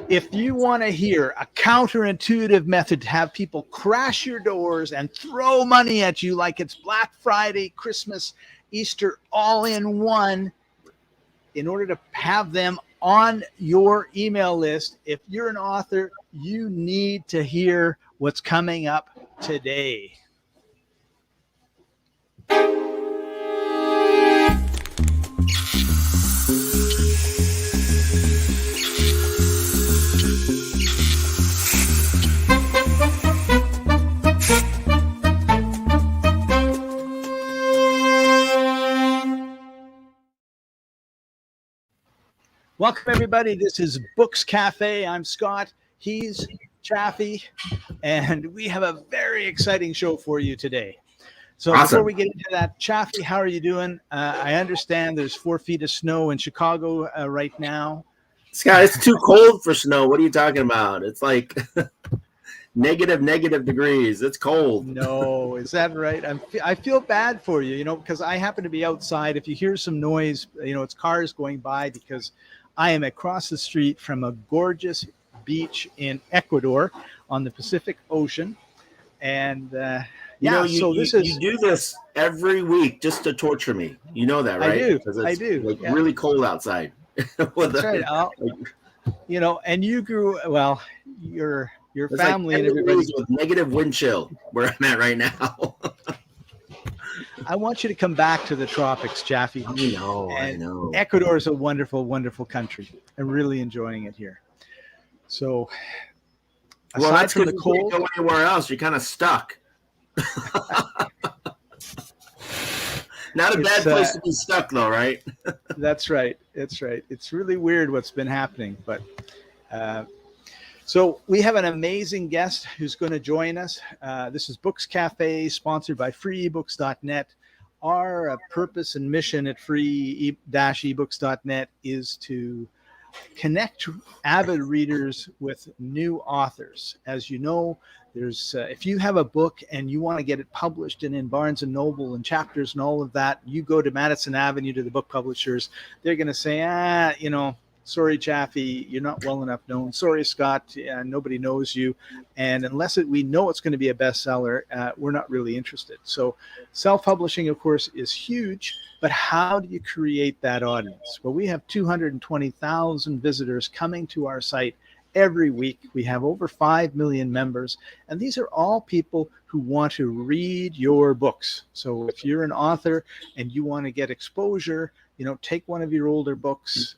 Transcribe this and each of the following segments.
If you want to hear a counterintuitive method to have people crash your doors and throw money at you like it's Black Friday, Christmas, Easter, all in one, in order to have them on your email list, if you're an author, you need to hear what's coming up today. Welcome, everybody. This is Books Cafe. I'm Scott. He's Chaffee. And we have a very exciting show for you today. So Before we get into that, Chaffee, how are you doing? I understand there's 4 feet of snow in Chicago right now. Scott, it's too cold for snow. What are you talking about? It's like negative degrees. It's cold. No, is that right? I feel bad for you, because I happen to be outside. If you hear some noise, it's cars going by because I am across the street from a gorgeous beach in Ecuador on the Pacific Ocean. And you do this every week just to torture me. You know that, right? I do. Like really cold outside. That's right. And you grew your family like and everybody with negative wind chill where I'm at right now. I want you to come back to the tropics, Chaffee. I know. Ecuador is a wonderful, wonderful country. I'm really enjoying it here. So, aside from the cold, you can't go anywhere else. You're kind of stuck. Not a bad place to be stuck, though, right? That's right. It's really weird what's been happening, but. So we have an amazing guest who's going to join us. This is Books Cafe, sponsored by freeebooks.net. Our purpose and mission at free-ebooks.net is to connect avid readers with new authors. As you know, there's if you have a book and you want to get it published and in Barnes and Noble and Chapters and all of that, you go to Madison Avenue to the book publishers. They're going to say, sorry, Chaffee, you're not well enough known. Sorry, Scott, nobody knows you. And unless we know it's going to be a bestseller, we're not really interested. So self-publishing, of course, is huge. But how do you create that audience? Well, we have 220,000 visitors coming to our site every week. We have over 5 million members. And these are all people who want to read your books. So if you're an author and you want to get exposure, take one of your older books,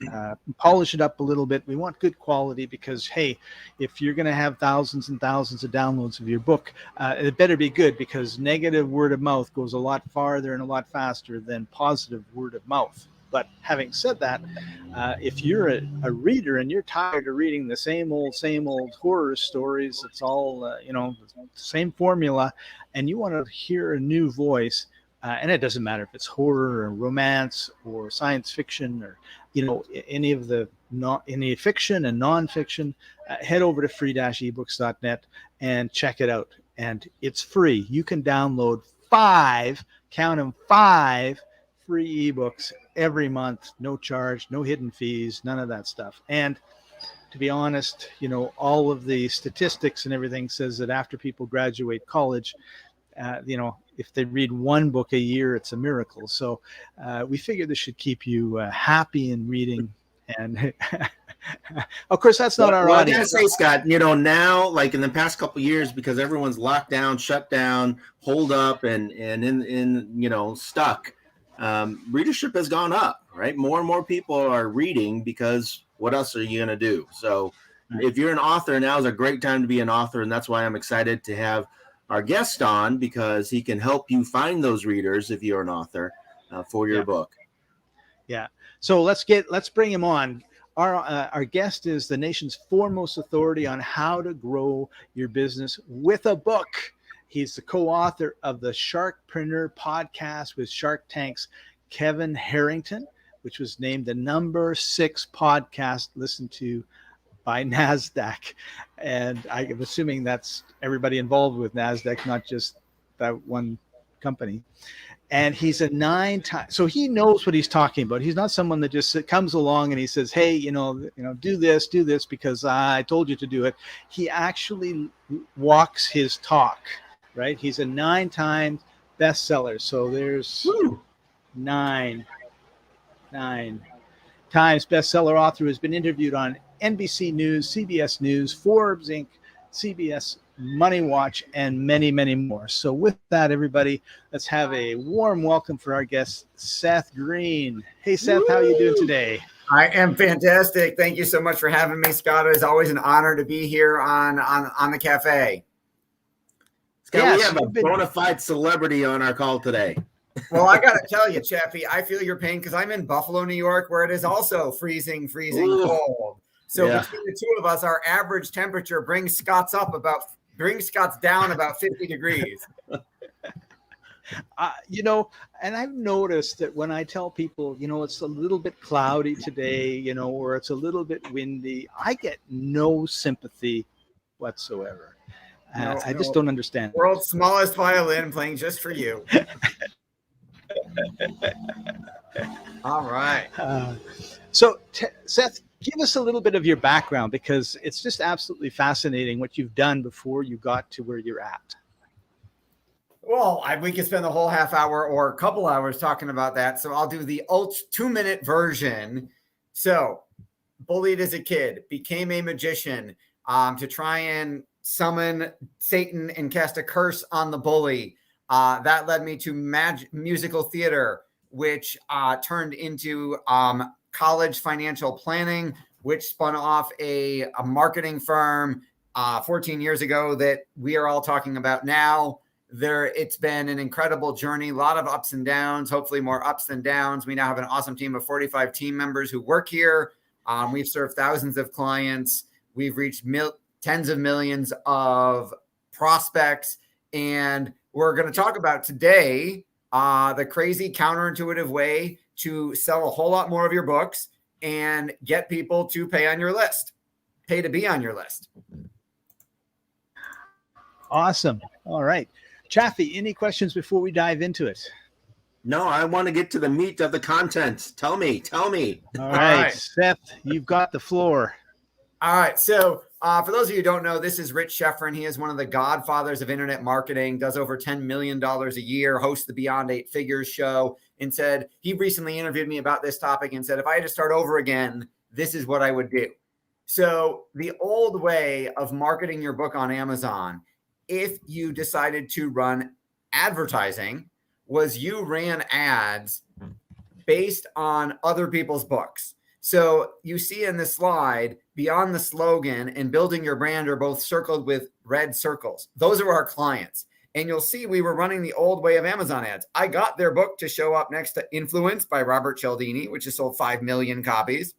polish it up a little bit. We want good quality because, hey, if you're going to have thousands and thousands of downloads of your book, it better be good because negative word of mouth goes a lot farther and a lot faster than positive word of mouth. But having said that, if you're a reader and you're tired of reading the same old horror stories, it's all, the same formula, and you want to hear a new voice, and it doesn't matter if it's horror or romance or science fiction or, any of the any fiction and nonfiction, head over to free-ebooks.net and check it out. And it's free. You can download 5 free ebooks every month, no charge, no hidden fees, none of that stuff. And to be honest, all of the statistics and everything says that after people graduate college, if they read one book a year, it's a miracle. So we figured this should keep you happy in reading. And of course, that's not our audience. I gotta say, Scott, now, like in the past couple of years, because everyone's locked down, shut down, holed up, and in stuck, readership has gone up, right? More and more people are reading because what else are you going to do? So if you're an author, now is a great time to be an author. And that's why I'm excited to have our guest on, because he can help you find those readers if you're an author for your book. Yeah. So let's bring him on. Our guest is the nation's foremost authority on how to grow your business with a book. He's the co-author of the Sharkpreneur podcast with Shark Tank's Kevin Harrington, which was named the number 6 podcast listened to by Nasdaq. And I'm assuming that's everybody involved with Nasdaq, not just that one company. And he's a 9-time, so he knows what he's talking about. He's not someone that just comes along and he says, "Hey, do this because I told you to do it." He actually walks his talk, right? He's a 9-time bestseller. So there's nine times bestseller author who has been interviewed on NBC News, CBS News, Forbes Inc., CBS Moneywatch, and many, many more. So with that, everybody, let's have a warm welcome for our guest, Seth Greene. Hey, Seth, how are you doing today? I am fantastic. Thank you so much for having me, Scott. It is always an honor to be here on the cafe. Scott, we have a bona fide celebrity on our call today. Well, I got to tell you, Chappie, I feel your pain because I'm in Buffalo, New York, where it is also freezing cold. So between the two of us, our average temperature brings Scott's down about 50 degrees. And I've noticed that when I tell people, it's a little bit cloudy today, or it's a little bit windy, I get no sympathy whatsoever. I just don't understand. World's smallest violin playing just for you. All right. So, Seth, give us a little bit of your background, because it's just absolutely fascinating what you've done before you got to where you're at. Well, we could spend the whole half hour or a couple hours talking about that. So I'll do the 2-minute version. So, bullied as a kid, became a magician to try and summon Satan and cast a curse on the bully. That led me to musical theater, which turned into college financial planning, which spun off a marketing firm 14 years ago that we are all talking about now. It's been an incredible journey, a lot of ups and downs, hopefully more ups than downs. We now have an awesome team of 45 team members who work here. We've served thousands of clients. We've reached tens of millions of prospects. And we're going to talk about today the crazy counterintuitive way to sell a whole lot more of your books and get people to pay to be on your list. Awesome. All right. Chaffee, any questions before we dive into it? No, I want to get to the meat of the content. Tell me. All right. Seth, you've got the floor. All right. So for those of you who don't know, this is Rich Schefren. He is one of the godfathers of internet marketing, does over $10 million a year, hosts the Beyond 8 Figures show, and said he recently interviewed me about this topic and said, if I had to start over again, this is what I would do. So the old way of marketing your book on Amazon, if you decided to run advertising, was you ran ads based on other people's books. So you see in this slide, beyond the slogan and building your brand are both circled with red circles. Those are our clients. And you'll see we were running the old way of Amazon ads. I got their book to show up next to Influence by Robert Cialdini, which has sold 5 million copies.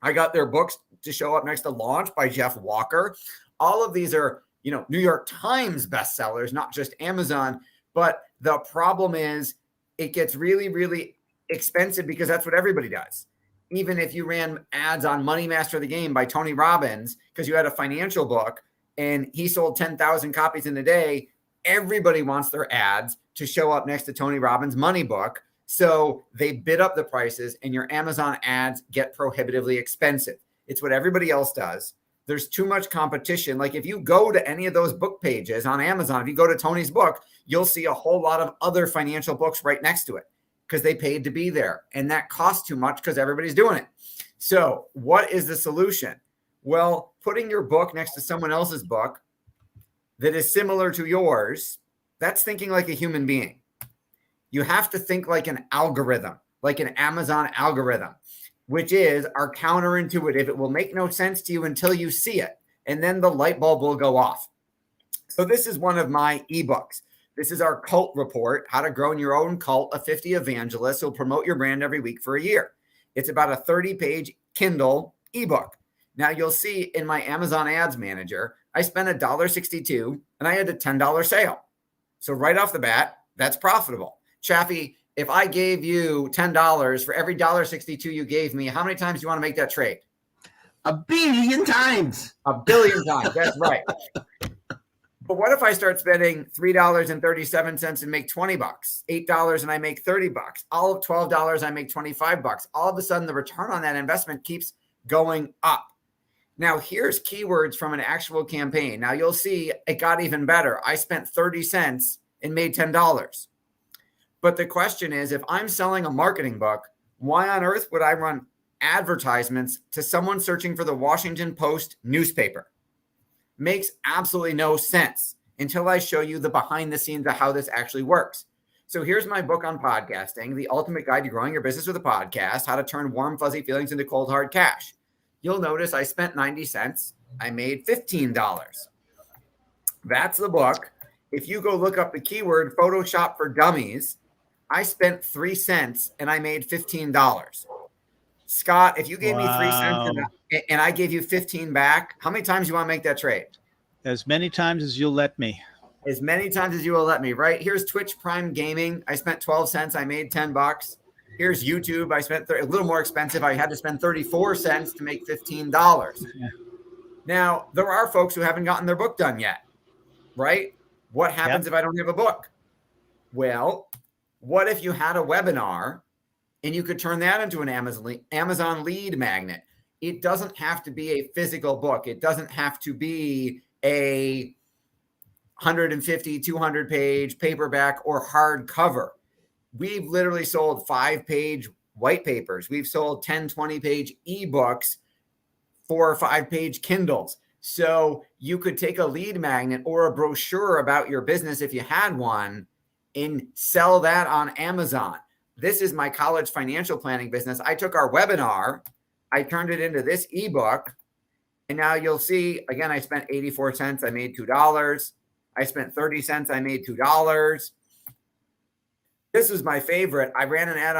I got their books to show up next to Launch by Jeff Walker. All of these are, New York Times bestsellers, not just Amazon. But the problem is it gets really, really expensive because that's what everybody does. Even if you ran ads on Money Master the Game by Tony Robbins, because you had a financial book and he sold 10,000 copies in a day, everybody wants their ads to show up next to Tony Robbins' money book. So they bid up the prices and your Amazon ads get prohibitively expensive. It's what everybody else does. There's too much competition. Like if you go to any of those book pages on Amazon, if you go to Tony's book, you'll see a whole lot of other financial books right next to it because they paid to be there. And that costs too much because everybody's doing it. So what is the solution? Well, putting your book next to someone else's book that is similar to yours, that's thinking like a human being. You have to think like an algorithm, like an Amazon algorithm, which is our counterintuitive. It will make no sense to you until you see it. And then the light bulb will go off. So this is one of my ebooks. This is our cult report, how to grow in your own cult of 50 evangelists who'll promote your brand every week for a year. It's about a 30-page Kindle ebook. Now you'll see in my Amazon Ads Manager, I spent $1.62 and I had a $10 sale. So right off the bat, that's profitable. Chaffee, if I gave you $10 for every $1.62 you gave me, how many times do you want to make that trade? 1 billion times. 1 billion times. That's right. But what if I start spending $3.37 and make $20, $8 and I make $30, all of $12 I make $25. All of a sudden, the return on that investment keeps going up. Now, here's keywords from an actual campaign. Now, you'll see it got even better. I spent 30 cents and made $10. But the question is, if I'm selling a marketing book, why on earth would I run advertisements to someone searching for the Washington Post newspaper? Makes absolutely no sense until I show you the behind the scenes of how this actually works. So here's my book on podcasting, The Ultimate Guide to Growing Your Business with a Podcast, How to Turn Warm, Fuzzy Feelings into Cold, Hard Cash. You'll notice I spent 90 cents. I made $15. That's the book. If you go look up the keyword Photoshop for Dummies, I spent 3 cents and I made $15. Scott, if you gave me 3 cents and I gave you 15 back, how many times do you want to make that trade? As many times as you'll let me. As many times as you will let me, right? Here's Twitch Prime Gaming. I spent 12 cents. I made $10. Here's YouTube. I spent a little more expensive. I had to spend 34 cents to make $15. Yeah. Now, there are folks who haven't gotten their book done yet, right? What happens if I don't have a book? Well, what if you had a webinar and you could turn that into an Amazon lead magnet? It doesn't have to be a physical book. It doesn't have to be a 150, 200 page paperback or hardcover. We've literally sold 5-page white papers. We've sold 10, 20 page ebooks, 4 or 5 page Kindles. So you could take a lead magnet or a brochure about your business if you had one and sell that on Amazon. This is my college financial planning business. I took our webinar, I turned it into this ebook, and now you'll see, again, I spent 84 cents. I made $2. I spent 30 cents. I made $2. This was my favorite. I ran an ad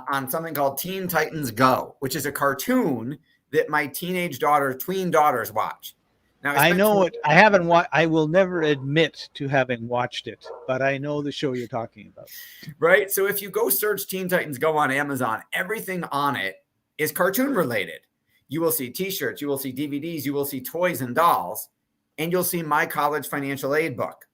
on something called Teen Titans Go, which is a cartoon that my tween daughters watch. Now, I know it. I haven't watched. I will never admit to having watched it, but I know the show you're talking about. Right. So if you go search Teen Titans Go on Amazon, everything on it is cartoon related. You will see T-shirts, you will see DVDs, you will see toys and dolls, and you'll see my college financial aid book.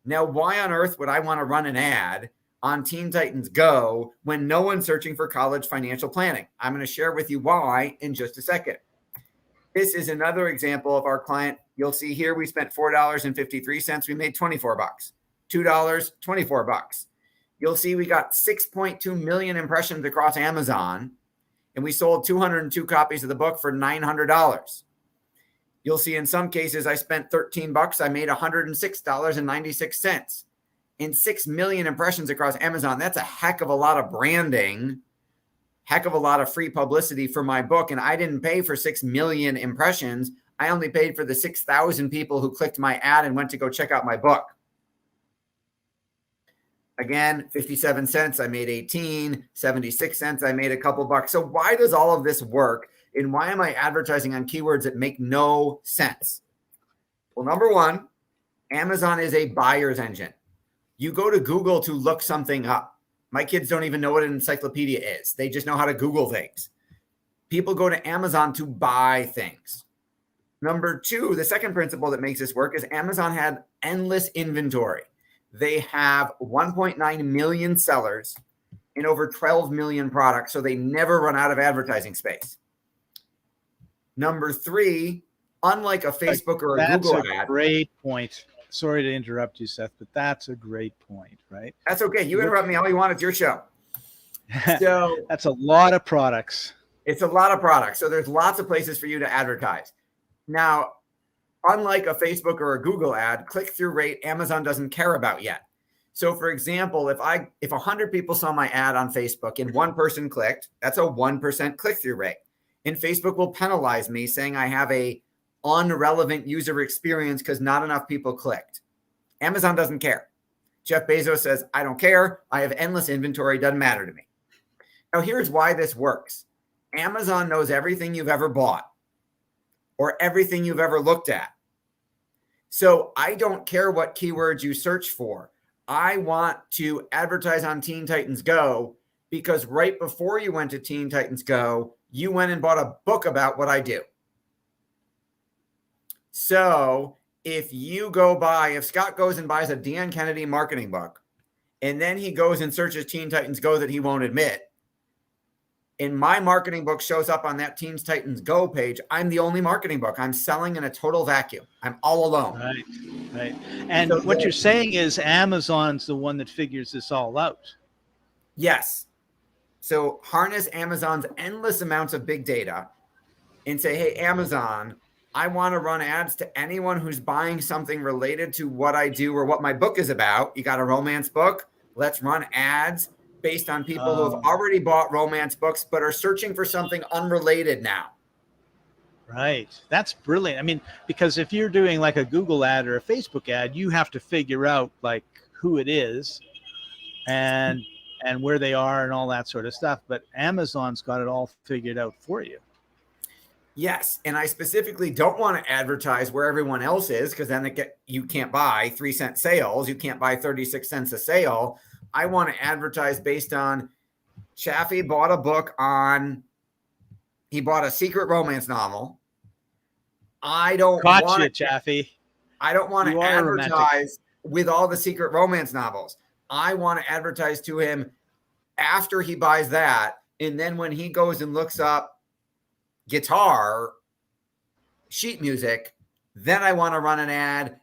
Now, why on earth would I want to run an ad on Teen Titans Go when no one's searching for college financial planning? I'm going to share with you why in just a second. This is another example of our client. You'll see here we spent $4.53. We made $24. $2, $24. You'll see we got 6.2 million impressions across Amazon, and we sold 202 copies of the book for $900. You'll see in some cases I spent $13. I made $106.96. And 6 million impressions across Amazon. That's a heck of a lot of branding, heck of a lot of free publicity for my book. And I didn't pay for 6 million impressions. I only paid for the 6,000 people who clicked my ad and went to go check out my book. Again, 57 cents, I made 18, 76 cents, I made a couple bucks. So why does all of this work? And why am I advertising on keywords that make no sense? Well, number one, Amazon is a buyer's engine. You go to Google to look something up. My kids don't even know what an encyclopedia is. They just know how to Google things. People go to Amazon to buy things. Number two, the second principle that makes this work is Amazon had endless inventory. They have 1.9 million sellers and over 12 million products, so they never run out of advertising space. Number three, unlike a Facebook or a Google ad. That's a great point. Sorry to interrupt you, Seth, but that's a great point, right? That's okay. You interrupt me all you want. It's your show. So that's a lot of products. It's a lot of products. So there's lots of places for you to advertise. Now, unlike a Facebook or a Google ad, click-through rate, Amazon doesn't care about yet. So for example, if 100 people saw my ad on Facebook and one person clicked, that's a 1% click-through rate. And Facebook will penalize me saying I have a unrelevant user experience because not enough people clicked. Amazon doesn't care. Jeff Bezos says, I don't care. I have endless inventory. Doesn't matter to me. Now, here's why this works. Amazon knows everything you've ever bought or everything you've ever looked at. So I don't care what keywords you search for. I want to advertise on Teen Titans Go because right before you went to Teen Titans Go, you went and bought a book about what I do. So if Scott goes and buys a Dan Kennedy marketing book, and then he goes and searches Teen Titans Go that he won't admit, and my marketing book shows up on that Teen Titans Go page, I'm the only marketing book. I'm selling in a total vacuum. I'm all alone. Right. And so what you're saying is Amazon's the one that figures this all out. Yes. So harness Amazon's endless amounts of big data and say, hey, Amazon, I want to run ads to anyone who's buying something related to what I do or what my book is about. You got a romance book? Let's run ads based on people who have already bought romance books but are searching for something unrelated now. Right. That's brilliant. I mean, because if you're doing like a Google ad or a Facebook ad, you have to figure out like who it is and where they are and all that sort of stuff. But Amazon's got it all figured out for you. Yes. And I specifically don't want to advertise where everyone else is, because then you can't buy 3-cent sales. You can't buy 36 cents a sale. I want to advertise based on Chaffee bought a book he bought a secret romance novel. I don't want Chaffee. I don't want to advertise with all the secret romance novels. I want to advertise to him after he buys that. And then when he goes and looks up guitar, sheet music, then I want to run an ad.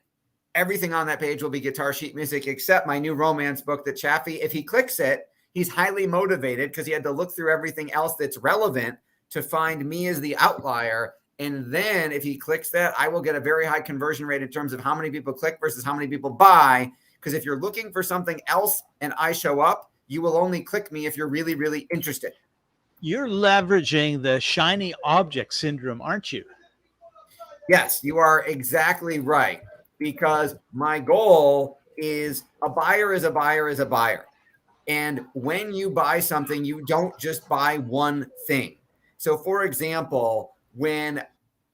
Everything on that page will be guitar, sheet music, except my new romance book that Chaffee, if he clicks it, he's highly motivated because he had to look through everything else that's relevant to find me as the outlier. And then if he clicks that, I will get a very high conversion rate in terms of how many people click versus how many people buy. Because if you're looking for something else and I show up, you will only click me if you're really, really interested. You're leveraging the shiny object syndrome, aren't you? Yes, you are exactly right. Because my goal is a buyer is a buyer is a buyer. And when you buy something, you don't just buy one thing. So for example, when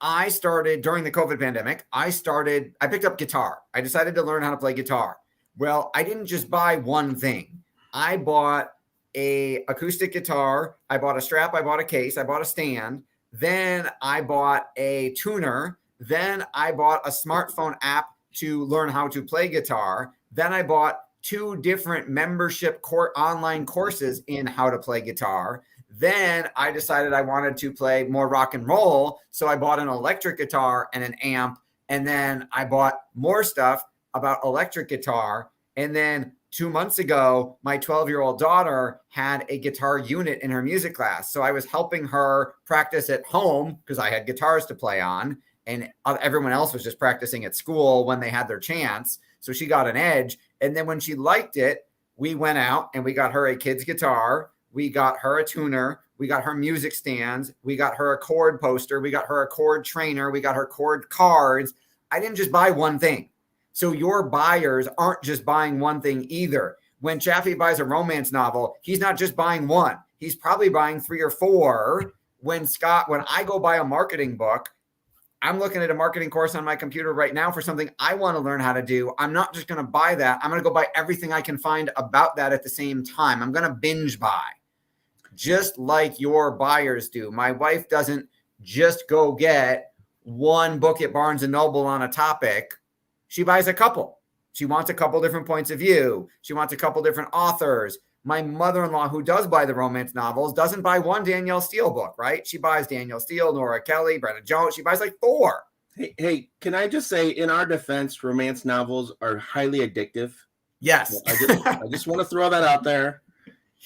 I started during the COVID pandemic, I picked up guitar. I decided to learn how to play guitar. Well, I didn't just buy one thing. I bought a acoustic guitar. I bought a strap. I bought a case. I bought a stand. Then I bought a tuner. Then I bought a smartphone app to learn how to play guitar. Then I bought 2 different membership online courses in how to play guitar. Then I decided I wanted to play more rock and roll. So I bought an electric guitar and an amp. And then I bought more stuff about electric guitar. And then 2 months ago, my 12-year-old daughter had a guitar unit in her music class. So I was helping her practice at home because I had guitars to play on. And everyone else was just practicing at school when they had their chance. So she got an edge. And then when she liked it, we went out and we got her a kid's guitar. We got her a tuner. We got her music stands. We got her a chord poster. We got her a chord trainer. We got her chord cards. I didn't just buy one thing. So your buyers aren't just buying one thing either. When Chaffee buys a romance novel, he's not just buying one. He's probably buying 3 or 4. When I go buy a marketing book, I'm looking at a marketing course on my computer right now for something I want to learn how to do. I'm not just going to buy that. I'm going to go buy everything I can find about that at the same time. I'm going to binge buy, just like your buyers do. My wife doesn't just go get one book at Barnes & Noble on a topic. She buys a couple. She wants a couple different points of view. She wants a couple different authors. My mother-in-law, who does buy the romance novels, doesn't buy one Danielle Steele book, right? She buys Danielle Steele, Nora Kelly, Brenna Jones. She buys like 4. Hey, can I just say, in our defense, romance novels are highly addictive. Yes. I just want to throw that out there.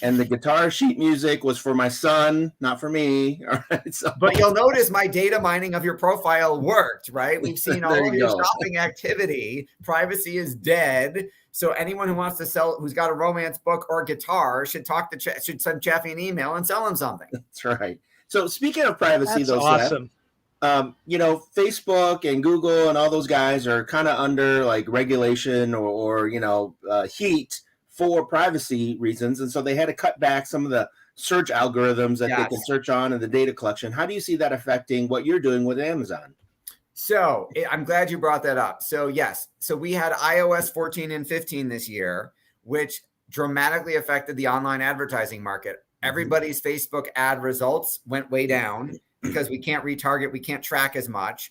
And the guitar sheet music was for my son, not for me. All right. So. But you'll notice my data mining of your profile worked, right? We've seen all of your shopping activity. Privacy is dead. So anyone who wants to sell, who's got a romance book or guitar, should send Chaffee an email and sell him something. That's right. So speaking of privacy, that's awesome. Facebook and Google and all those guys are kind of under like regulation or heat for privacy reasons. And so they had to cut back some of the search algorithms that they can search on and the data collection. How do you see that affecting what you're doing with Amazon? So I'm glad you brought that up. So yes, so we had iOS 14 and 15 this year, which dramatically affected the online advertising market. Everybody's Facebook ad results went way down because we can't retarget, we can't track as much.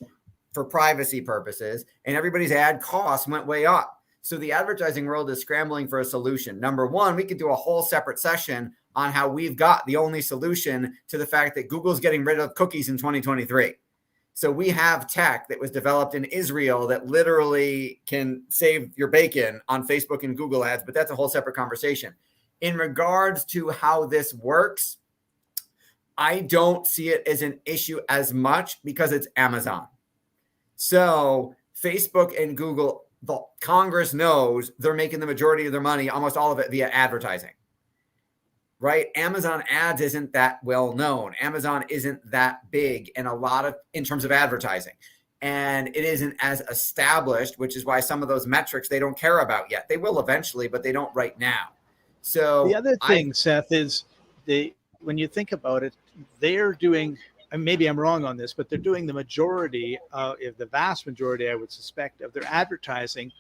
for privacy purposes, and everybody's ad costs went way up. So the advertising world is scrambling for a solution. Number one, we could do a whole separate session on how we've got the only solution to the fact that Google's getting rid of cookies in 2023. So we have tech that was developed in Israel that literally can save your bacon on Facebook and Google ads, but that's a whole separate conversation. In regards to how this works, I don't see it as an issue as much because it's Amazon. So Facebook and Google, the Congress knows they're making the majority of their money, almost all of it via advertising. Right? Amazon ads isn't that well known. Amazon isn't that big in terms of advertising. And it isn't as established, which is why some of those metrics they don't care about yet. They will eventually, but they don't right now. So the other thing, Seth, is when you think about it, they're doing, and maybe I'm wrong on this, but they're doing the majority, if the vast majority, I would suspect, of their advertising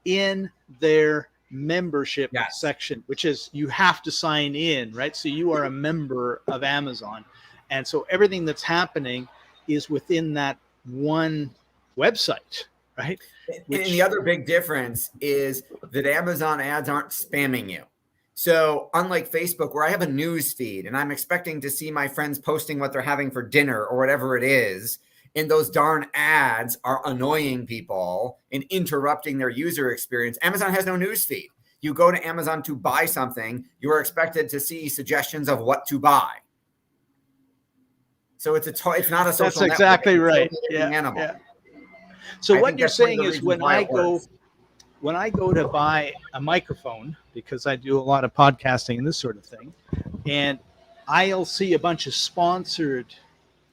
in their membership section, which is you have to sign in, right? So you are a member of Amazon. And so everything that's happening is within that one website, right? And the other big difference is that Amazon ads aren't spamming you. So unlike Facebook, where I have a news feed and I'm expecting to see my friends posting what they're having for dinner or whatever it is, and those darn ads are annoying people and interrupting their user experience, Amazon has no news feed. You go to Amazon to buy something, you are expected to see suggestions of what to buy. So it's not a social That's exactly network. Right. Yeah. So what you're saying is when I go to buy a microphone, because I do a lot of podcasting and this sort of thing, and I'll see a bunch of sponsored,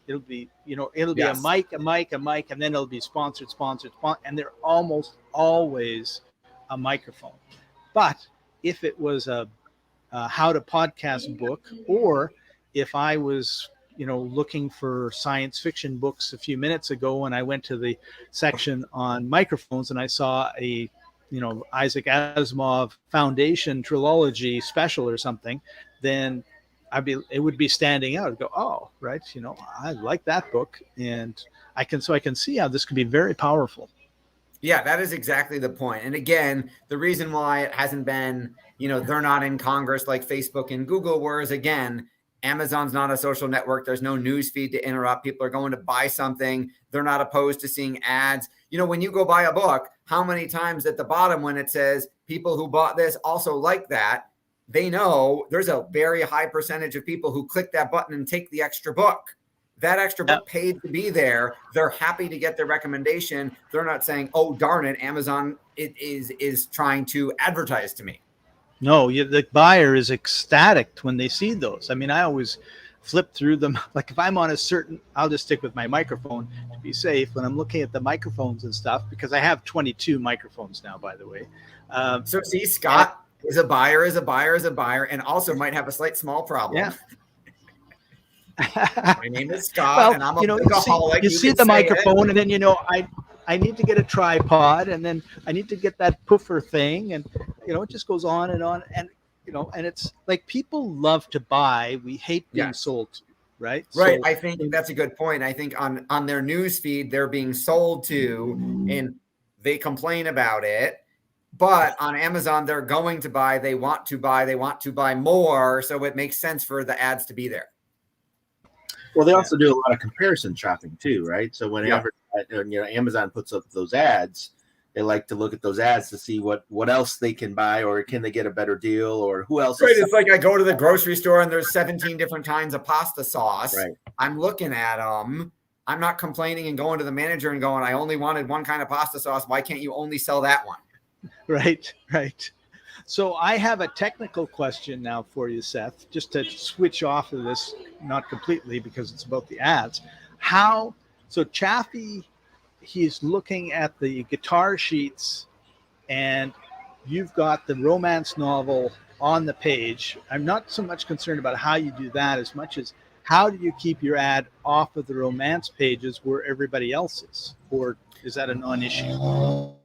it'll be a mic, and then it'll be sponsored, and they're almost always a microphone. But if it was a how to podcast book, or if I was looking for science fiction books a few minutes ago and I went to the section on microphones and I saw a Isaac Asimov Foundation trilogy special or something, then it would be standing out. I'd go, oh, right, I like that book, and I can see how this could be very powerful. Yeah, that is exactly the point. And again, the reason why it hasn't been, they're not in Congress like Facebook and Google, whereas again, Amazon's not a social network. There's no news feed to interrupt. People are going to buy something. They're not opposed to seeing ads. When you go buy a book, how many times at the bottom when it says people who bought this also like that, they know there's a very high percentage of people who click that button and take the extra book. That extra book paid to be there. They're happy to get their recommendation. They're not saying, oh, darn it, Amazon is trying to advertise to me. No, the buyer is ecstatic when they see those. I mean, I always flip through them. Like if I'm on I'll just stick with my microphone to be safe when I'm looking at the microphones and stuff, because I have 22 microphones now, by the way. So see, Scott is a buyer, and also might have a slight small problem. Yeah. My name is Scott, and I'm a workaholic. You see the microphone, and then I need to get a tripod, and then I need to get that puffer thing, and it just goes on, and and it's like people love to buy. We hate being sold to, right? Right. So, I think that's a good point. I think on their news feed, they're being sold to, and they complain about it. But on Amazon, they're going to buy. They want to buy more. So it makes sense for the ads to be there. Well, they also do a lot of comparison shopping too, right? So whenever Amazon puts up those ads, they like to look at those ads to see what else they can buy, or can they get a better deal, or who else. Right. It's like I go to the grocery store and there's 17 different kinds of pasta sauce. Right. I'm looking at them. I'm not complaining and going to the manager and going, I only wanted one kind of pasta sauce. Why can't you only sell that one? Right. So I have a technical question now for you, Seth, just to switch off of this, not completely because it's about the ads. So Chaffee, he's looking at the guitar sheets, and you've got the romance novel on the page. I'm not so much concerned about how you do that as much as how do you keep your ad off of the romance pages where everybody else is, or is that a non-issue?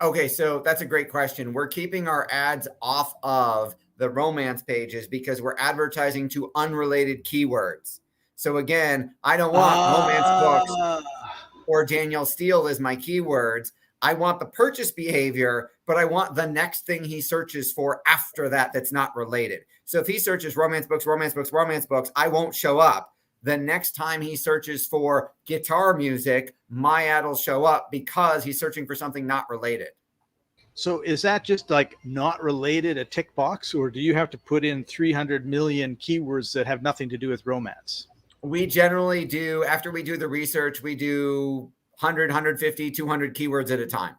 Okay, so that's a great question. We're keeping our ads off of the romance pages because we're advertising to unrelated keywords. So again, I don't want romance books or Danielle Steele as my keywords. I want the purchase behavior, but I want the next thing he searches for after that that's not related. So if he searches romance books, I won't show up. The next time he searches for guitar music, my ad will show up because he's searching for something not related. So is that just like not related, a tick box, or do you have to put in 300 million keywords that have nothing to do with romance? We generally do, after we do the research, we do 100, 150, 200 keywords at a time.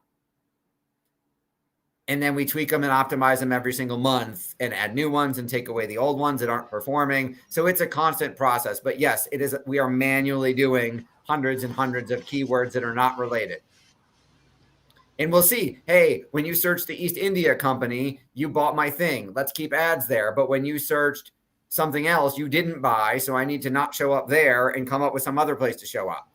And then we tweak them and optimize them every single month and add new ones and take away the old ones that aren't performing. So it's a constant process. But yes, it is. We are manually doing hundreds and hundreds of keywords that are not related. And we'll see, hey, when you search the East India Company, you bought my thing. Let's keep ads there. But when you searched something else, you didn't buy. So I need to not show up there and come up with some other place to show up.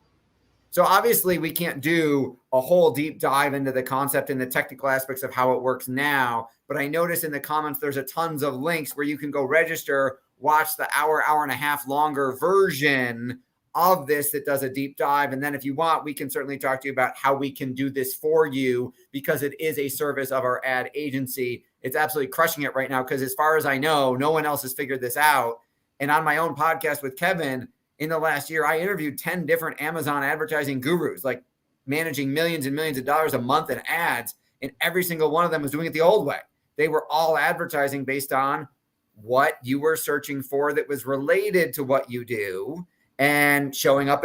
So obviously we can't do a whole deep dive into the concept and the technical aspects of how it works now. But I notice in the comments, there's a tons of links where you can go register, watch the hour and a half longer version of this that does a deep dive. And then if you want, we can certainly talk to you about how we can do this for you, because it is a service of our ad agency. It's absolutely crushing it right now, because as far as I know, no one else has figured this out. And on my own podcast with Kevin, in the last year, I interviewed 10 different Amazon advertising gurus, like managing millions and millions of dollars a month in ads. And every single one of them was doing it the old way. They were all advertising based on what you were searching for that was related to what you do and showing up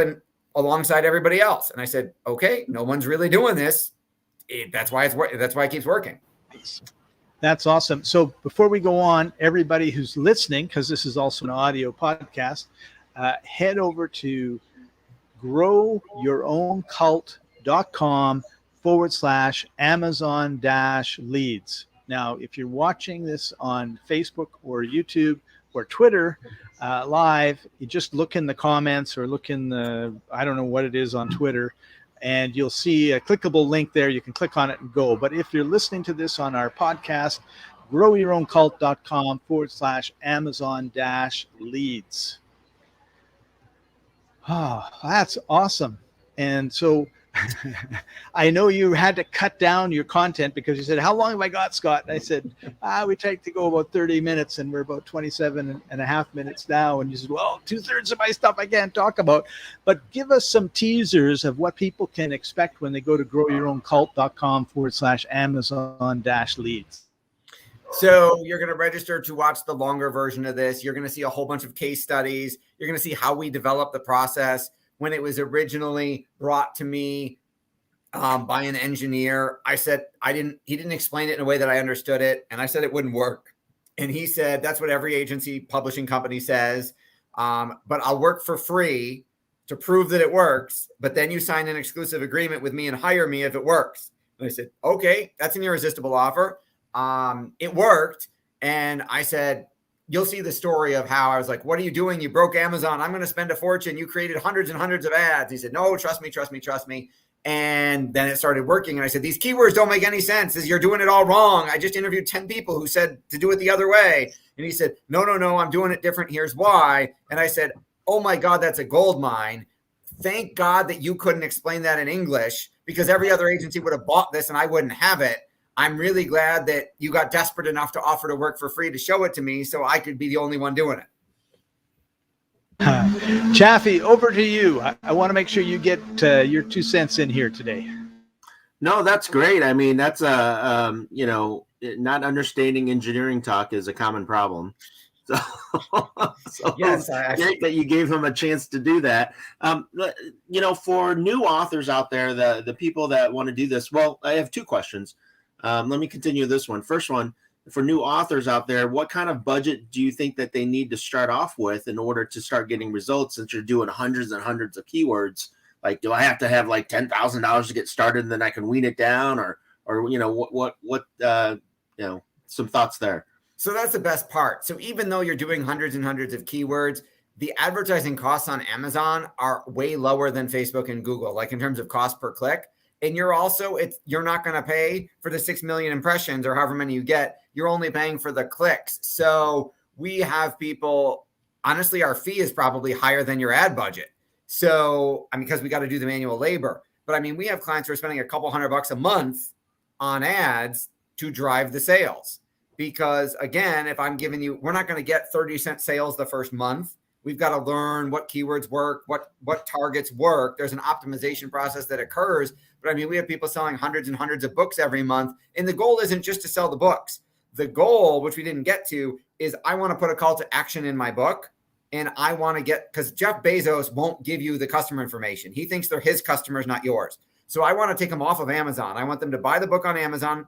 alongside everybody else. And I said, okay, no one's really doing this. That's why it keeps working. That's awesome. So before we go on, everybody who's listening, because this is also an audio podcast, head over to growyourownCult.com/Amazon-leads. Now, if you're watching this on Facebook or YouTube or Twitter live, you just look in the comments or look in the, I don't know what it is on Twitter, and you'll see a clickable link there. You can click on it and go. But if you're listening to this on our podcast, growyourownCult.com/Amazon-leads. Oh, that's awesome. And so I know you had to cut down your content because you said, how long have I got, Scott? And I said, we try to go about 30 minutes and we're about 27 and a half minutes now. And you said, well, 2/3 of my stuff I can't talk about. But give us some teasers of what people can expect when they go to growyourownCult.com/Amazon-leads. So you're going to register to watch the longer version of this. You're going to see a whole bunch of case studies. You're going to see how we develop the process. When it was originally brought to me by an engineer, I said, he didn't explain it in a way that I understood it. And I said it wouldn't work. And he said, that's what every agency publishing company says. But I'll work for free to prove that it works. But then you sign an exclusive agreement with me and hire me if it works. And I said, okay, that's an irresistible offer. It worked. And I said, you'll see the story of how I was like, what are you doing? You broke Amazon. I'm going to spend a fortune. You created hundreds and hundreds of ads. He said, no, trust me. And then it started working. And I said, these keywords don't make any sense. You're doing it all wrong. I just interviewed 10 people who said to do it the other way. And he said, no, I'm doing it different. Here's why. And I said, oh my God, that's a gold mine. Thank God that you couldn't explain that in English, because every other agency would have bought this and I wouldn't have it. I'm really glad that you got desperate enough to offer to work for free to show it to me so I could be the only one doing it. Chaffee, over to you. I want to make sure you get your 2 cents in here today. No, that's great. I mean, that's not understanding engineering talk is a common problem. So yes, great that you gave him a chance to do that. For new authors out there, the people that want to do this, well, I have 2 questions. Let me continue this one. First one, for new authors out there, what kind of budget do you think that they need to start off with in order to start getting results, since you're doing hundreds and hundreds of keywords? Like, do I have to have like $10,000 to get started and then I can wean it down, or some thoughts there? So that's the best part. So even though you're doing hundreds and hundreds of keywords, the advertising costs on Amazon are way lower than Facebook and Google, like in terms of cost per click. And you're not going to pay for the 6 million impressions or however many you get. You're only paying for the clicks. So we have people, honestly, our fee is probably higher than your ad budget. So, I mean, because we got to do the manual labor. But I mean, we have clients who are spending a couple $100 a month on ads to drive the sales. Because again, if I'm giving you, we're not going to get 30-cent sales the first month. We've got to learn what keywords work, what targets work. There's an optimization process that occurs. But I mean, we have people selling hundreds and hundreds of books every month. And the goal isn't just to sell the books. The goal, which we didn't get to, is I want to put a call to action in my book. And I want to get, because Jeff Bezos won't give you the customer information. He thinks they're his customers, not yours. So I want to take them off of Amazon. I want them to buy the book on Amazon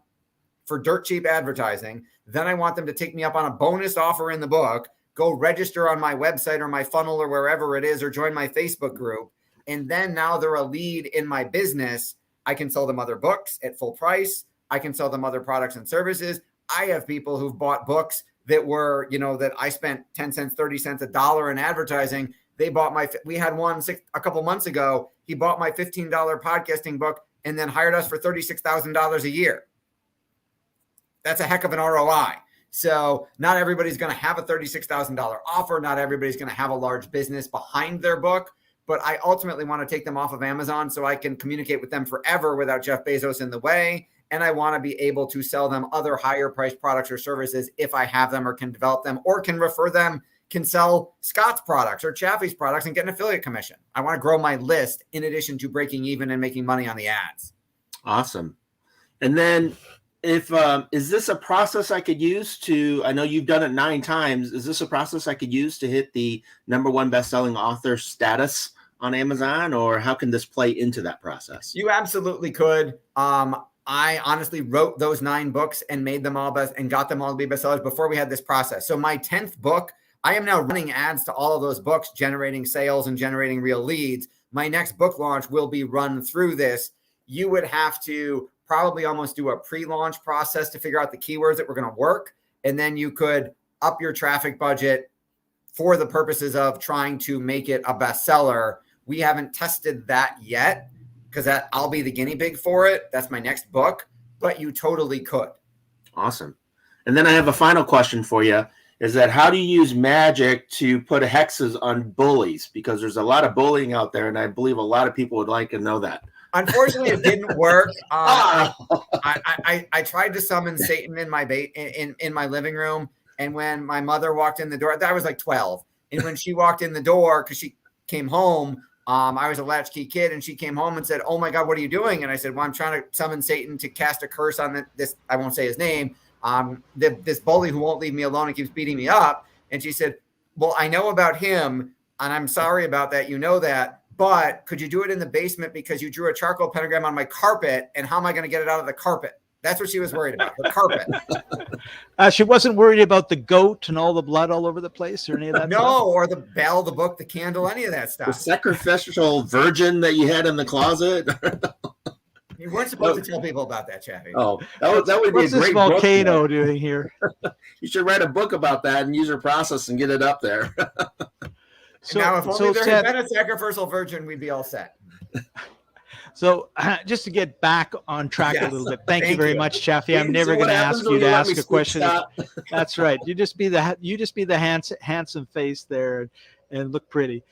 for dirt cheap advertising. Then I want them to take me up on a bonus offer in the book, go register on my website or my funnel or wherever it is, or join my Facebook group. And then now they're a lead in my business. I can sell them other books at full price. I can sell them other products and services. I have people who've bought books that were, that I spent 10 cents, 30 cents, $1 in advertising. They bought we had one a couple months ago. He bought my $15 podcasting book and then hired us for $36,000 a year. That's a heck of an ROI. So not everybody's going to have a $36,000 offer. Not everybody's going to have a large business behind their book, but I ultimately want to take them off of Amazon so I can communicate with them forever without Jeff Bezos in the way. And I want to be able to sell them other higher priced products or services if I have them or can develop them or can refer them, can sell Scott's products or Chaffee's products and get an affiliate commission. I want to grow my list in addition to breaking even and making money on the ads. Awesome. And then if is this a process I could use I know you've done it 9 times. Is this a process I could use to hit the #1 best-selling author status on Amazon, or how can this play into that process? You absolutely could. I honestly wrote those 9 books and made them all best and got them all to be bestsellers before we had this process. So my 10th book, I am now running ads to all of those books, generating sales and generating real leads. My next book launch will be run through this. You would have to probably almost do a pre-launch process to figure out the keywords that were going to work. And then you could up your traffic budget for the purposes of trying to make it a bestseller. We haven't tested that yet, because I'll be the guinea pig for it. That's my next book, but you totally could. Awesome. And then I have a final question for you, is that how do you use magic to put hexes on bullies? Because there's a lot of bullying out there, and I believe a lot of people would like to know that. Unfortunately, it didn't work. I tried to summon Satan in my in my living room, and when my mother walked in the door, I was like 12, and when she walked in the door, because she came home, I was a latchkey kid, and she came home and said, "Oh my God, what are you doing?" And I said, "Well, I'm trying to summon Satan to cast a curse on this." I won't say his name. This bully who won't leave me alone and keeps beating me up. And she said, "Well, I know about him, and I'm sorry about that. You know that. But could you do it in the basement because you drew a charcoal pentagram on my carpet, and how am I going to get it out of the carpet?" That's what she was worried about, the carpet. She wasn't worried about the goat and all the blood all over the place or any of that No, stuff? or the bell, the book, the candle, any of that The stuff. sacrificial virgin that you had in the closet. You weren't supposed to tell people about that, Chaffee. Oh, that would be a What's this great book. volcano doing here? You should write a book about that and use your process and get it up there. So, now, if only there Seth, had been a sacrificial virgin, we'd be all set. So just to get back on track a little bit, thank you very much, Chaffee. I'm never going to ask you to ask a question. That's right. You just be the handsome face there and look pretty.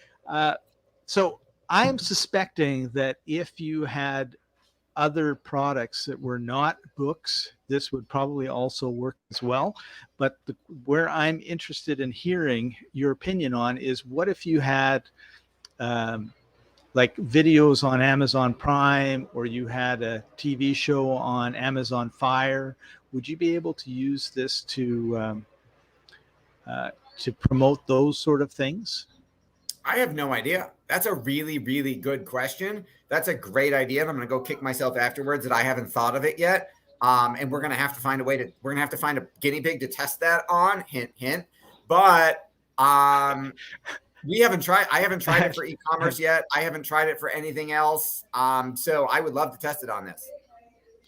So I'm suspecting that if you had other products that were not books, this would probably also work as well. But where I'm interested in hearing your opinion on is, what if you had like videos on Amazon Prime, or you had a TV show on Amazon Fire? Would you be able to use this to promote those sort of things? I have no idea. That's a really, really good question. That's a great idea. And I'm going to go kick myself afterwards that I haven't thought of it yet. And we're going to have to find a guinea pig to test that on. Hint, hint. But I haven't tried it for e-commerce yet. I haven't tried it for anything else. So I would love to test it on this.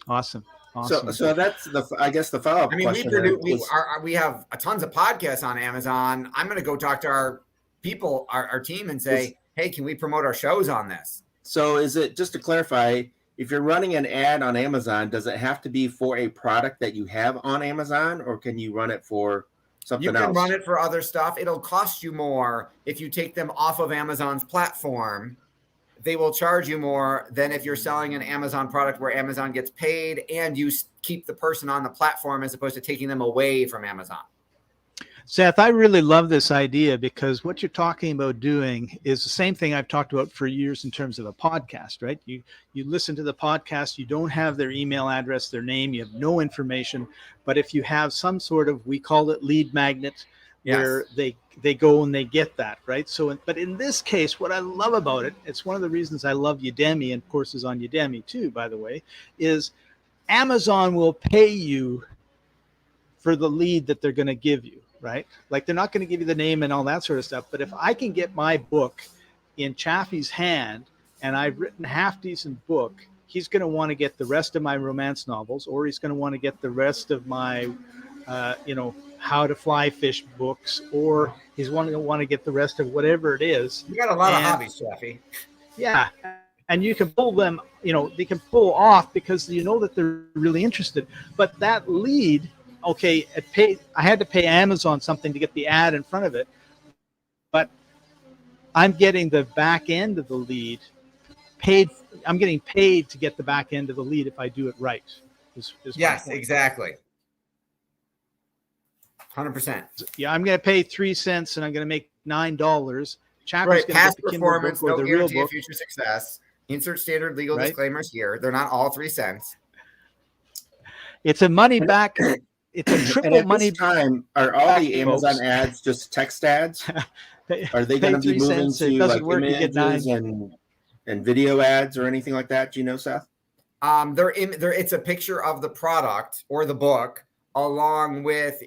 Awesome. So that's the follow-up. I mean, we have tons of podcasts on Amazon. I'm going to go talk to our people, our team, and say, "Hey, can we promote our shows on this?" So is it, just to clarify, if you're running an ad on Amazon, does it have to be for a product that you have on Amazon, or can you run it for something you can else. run it for other stuff. It'll cost you more if you take them off of Amazon's platform. They will charge you more than if you're selling an Amazon product where Amazon gets paid and you keep the person on the platform as opposed to taking them away from Amazon. Seth, I really love this idea because what you're talking about doing is the same thing I've talked about for years in terms of a podcast, right? You listen to the podcast, you don't have their email address, their name, you have no information. But if you have some sort of, we call it lead magnet, where they go and they get that, right? So, but in this case, what I love about it, it's one of the reasons I love Udemy, and courses on Udemy too, by the way, is Amazon will pay you for the lead that they're going to give you. Right? Like they're not going to give you the name and all that sort of stuff. But if I can get my book in Chaffee's hand and I've written a half decent book, he's going to want to get the rest of my romance novels, or he's going to want to get the rest of my, how to fly fish books, or he's going to want to get the rest of whatever it is. You got a lot of hobbies, Chaffee. Yeah. And you can pull them, they can pull off because you know that they're really interested. But that lead, okay, I had to pay Amazon something to get the ad in front of it, but I'm getting the back end of the lead paid. I'm getting paid to get the back end of the lead if I do it right. Yes, exactly. 100%. Yeah, I'm going to pay 3 cents and I'm going to make $9. Right, past performance, no guarantee of future success. Insert standard legal disclaimers here. They're not all 3 cents. It's a money back. It's a triple money time. Are all the Amazon ads just text ads? Are they going to be moving to like images and video ads or anything like that? Do you know, Seth? It's a picture of the product or the book along with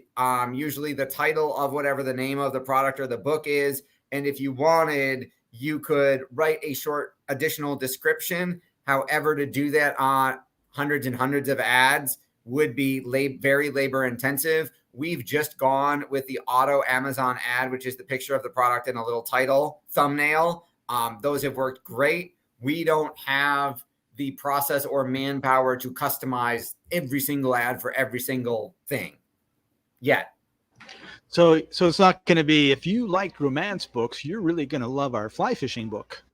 usually the title of whatever the name of the product or the book is. And if you wanted, you could write a short additional description. However, to do that on hundreds and hundreds of ads would be very labor intensive. We've just gone with the auto Amazon ad, which is the picture of the product and a little title thumbnail. Those have worked great. We don't have the process or manpower to customize every single ad for every single thing yet. So it's not going to be, if you like romance books, you're really going to love our fly fishing book.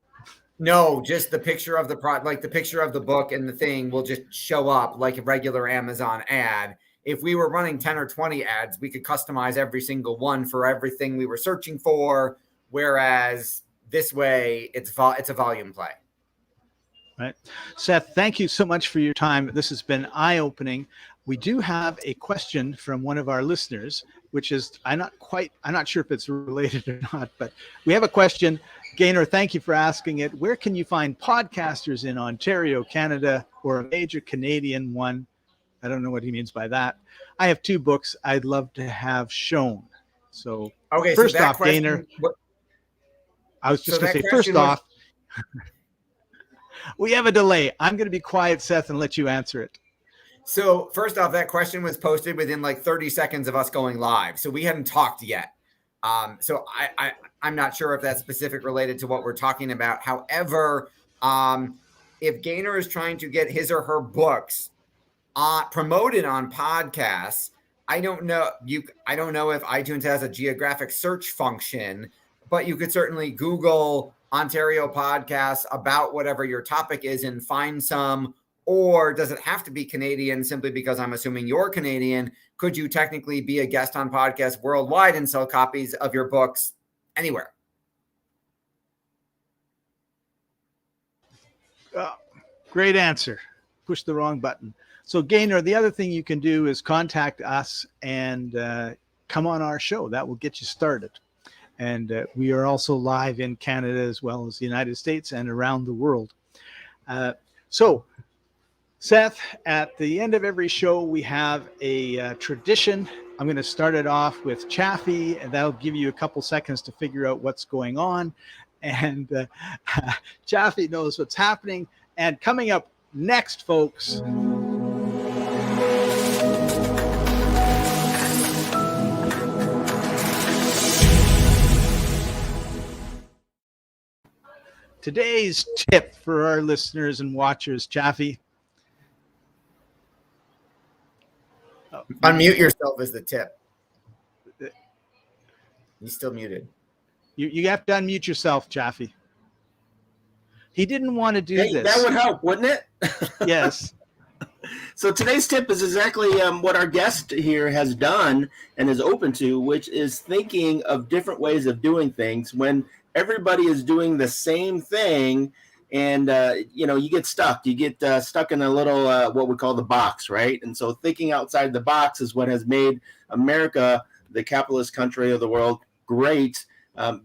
No, just the picture of the product, like the picture of the book and the thing will just show up like a regular Amazon ad. If we were running 10 or 20 ads, we could customize every single one for everything we were searching for. Whereas this way, it's a volume play. Right. Seth, thank you so much for your time. This has been eye-opening. We do have a question from one of our listeners, which is, I'm not sure if it's related or not, but we have a question. Gaynor, thank you for asking it. Where can you find podcasters in Ontario, Canada, or a major Canadian one? I don't know what he means by that. I have 2 books I'd love to have shown. So, okay, first off, Gaynor, I was just going to say, first off, we have a delay. I'm going to be quiet, Seth, and let you answer it. So first off, that question was posted within like 30 seconds of us going live. So we hadn't talked yet. So I'm not sure if that's specific related to what we're talking about. However, if Gaynor is trying to get his or her books promoted on podcasts, I don't know if iTunes has a geographic search function, but you could certainly Google Ontario podcasts about whatever your topic is and find some. Or does it have to be Canadian simply because I'm assuming you're Canadian? Could you technically be a guest on podcasts worldwide and sell copies of your books anywhere? Great answer. Push the wrong button. So Gaynor, the other thing you can do is contact us and come on our show. That will get you started. And we are also live in Canada as well as the United States and around the world. So Seth, at the end of every show, we have a tradition. I'm going to start it off with Chaffee, and that'll give you a couple seconds to figure out what's going on. And Chaffee knows what's happening. And coming up next, folks, today's tip for our listeners and watchers, Chaffee. Unmute yourself is the tip. He's still muted. You have to unmute yourself, Chaffee. He didn't want to do this. That would help, wouldn't it? Yes. So today's tip is exactly what our guest here has done and is open to, which is thinking of different ways of doing things when everybody is doing the same thing. And, you get stuck. You get stuck in a little what we call the box, right? And so thinking outside the box is what has made America, the capitalist country of the world, great.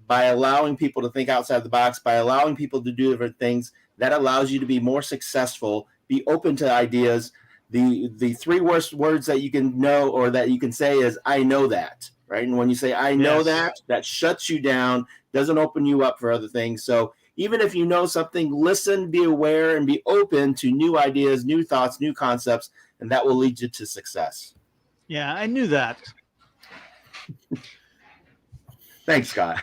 By allowing people to think outside the box, by allowing people to do different things, that allows you to be more successful, be open to ideas. The three worst words that you can know or that you can say is, I know that, right? And when you say, I know that shuts you down, doesn't open you up for other things. So even if you know something, listen, be aware, and be open to new ideas, new thoughts, new concepts, and that will lead you to success. Yeah, I knew that. Thanks, Scott.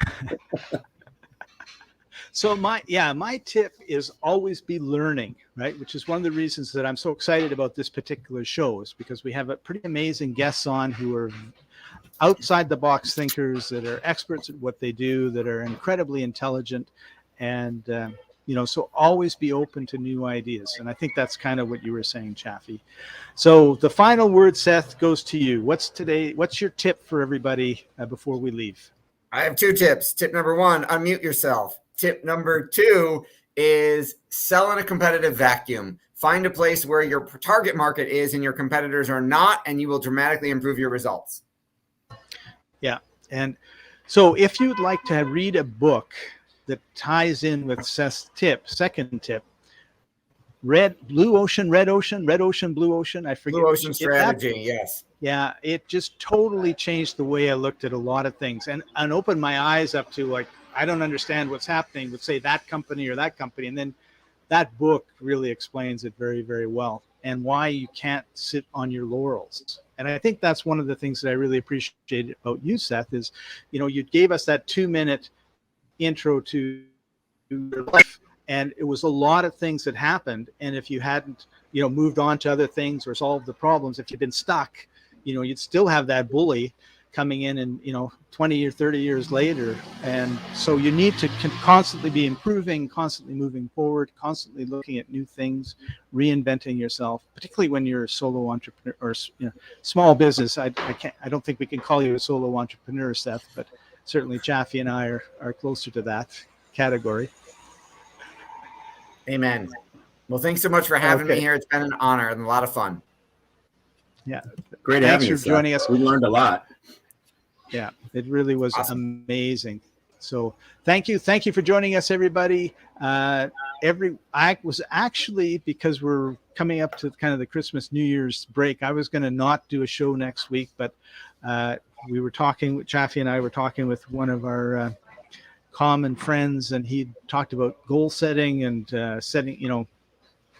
So my tip is always be learning, right? Which is one of the reasons that I'm so excited about this particular show, is because we have a pretty amazing guests on who are outside the box thinkers, that are experts at what they do, that are incredibly intelligent, and so always be open to new ideas. And I think that's kind of what you were saying, Chaffee. So the final word, Seth, goes to you. What's your tip for everybody before we leave? I have two tips. Tip number one, unmute yourself. Tip number two is sell in a competitive vacuum. Find a place where your target market is and your competitors are not, and you will dramatically improve your results. Yeah. And so if you'd like to read a book that ties in with Seth's second tip, Blue Ocean, Red Ocean, Blue Ocean. I forget. Blue Ocean Strategy, yes. Yeah, it just totally changed the way I looked at a lot of things and opened my eyes up to, like, I don't understand what's happening with, say, that company or that company. And then that book really explains it very, very well, and why you can't sit on your laurels. And I think that's one of the things that I really appreciate about you, Seth, is, you gave us that 2-minute intro to your life. And it was a lot of things that happened. And if you hadn't, moved on to other things or solved the problems, if you'd been stuck, you'd still have that bully coming in and, 20 or 30 years later. And so you need to constantly be improving, constantly moving forward, constantly looking at new things, reinventing yourself, particularly when you're a solo entrepreneur or, small business. I don't think we can call you a solo entrepreneur, Seth, but certainly Chaffee and I are closer to that category. Amen. Well, thanks so much for having me here. It's been an honor and a lot of fun. Yeah. Great having you. Thanks for joining us. We learned a lot. Yeah, it really was amazing. So thank you for joining us, everybody. I was actually, because we're coming up to kind of the Christmas New Year's break, I was going to not do a show next week, but we were talking with Chaffee and I were talking with one of our common friends, and he talked about goal setting and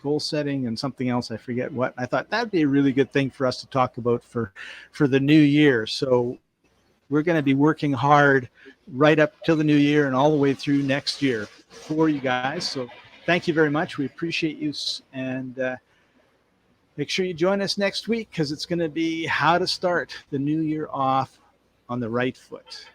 goal setting and something else, I forget what. I thought that'd be a really good thing for us to talk about for the new year. So we're going to be working hard right up till the new year and all the way through next year for you guys. So thank you very much. We appreciate you, and make sure you join us next week, because it's going to be how to start the new year off on the right foot.